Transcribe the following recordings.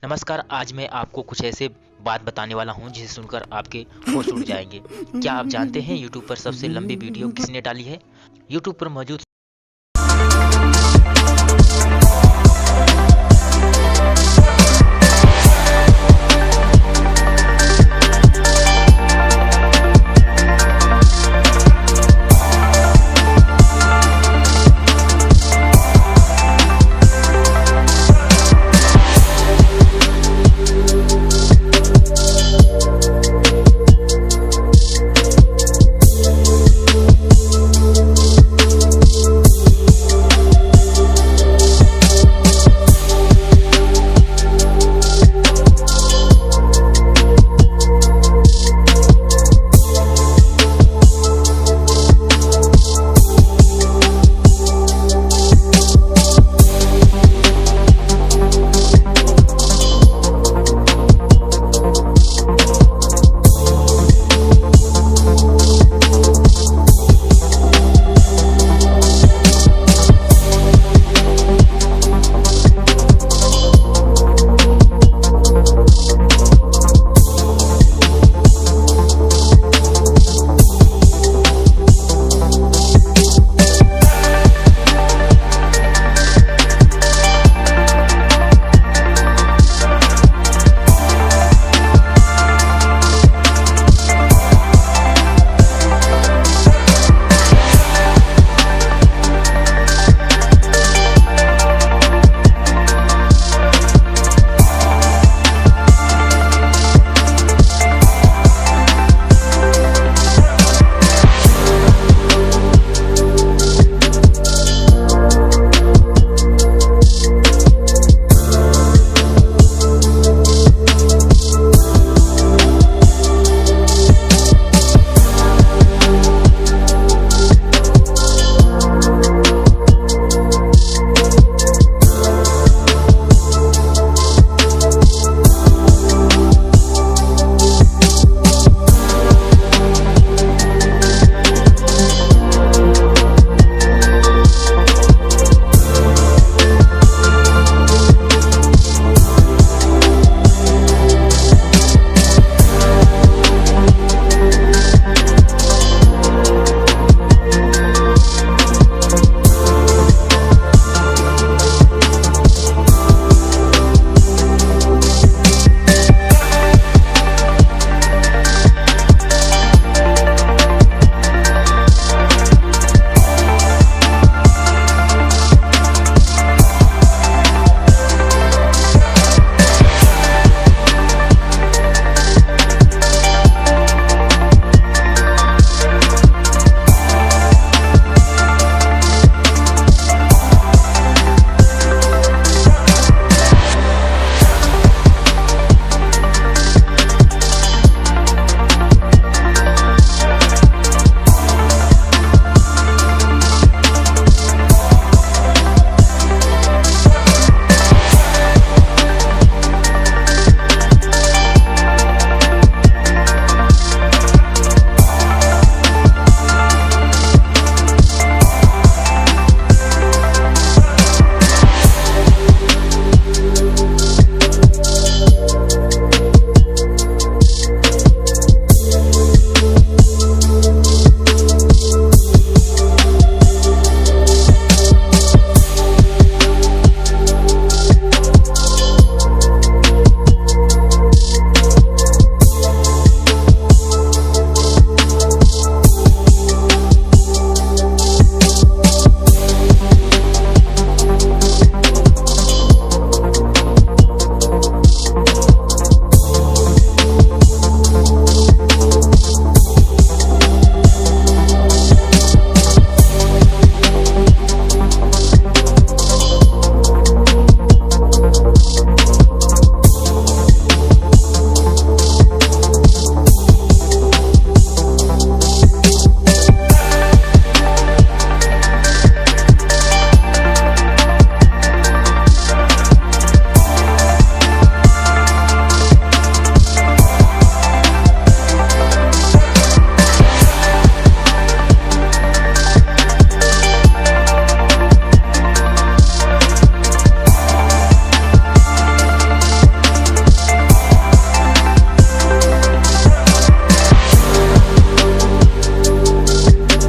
नमस्कार। आज मैं आपको कुछ ऐसे बात बताने वाला हूँ जिसे सुनकर आपके होश उड़ जाएंगे। क्या आप जानते हैं यूट्यूब पर सबसे लंबी वीडियो किसने डाली है? यूट्यूब पर मौजूद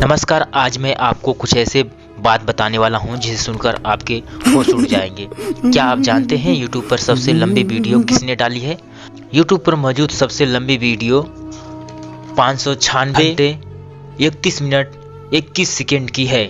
नमस्कार, आज मैं आपको कुछ ऐसे बात बताने वाला हूं जिसे सुनकर आपके होश उड़ जाएंगे। क्या आप जानते हैं यूट्यूब पर सबसे लंबी वीडियो किसने डाली है? यूट्यूब पर मौजूद सबसे लंबी वीडियो 596 31 मिनट 21 सेकंड की है।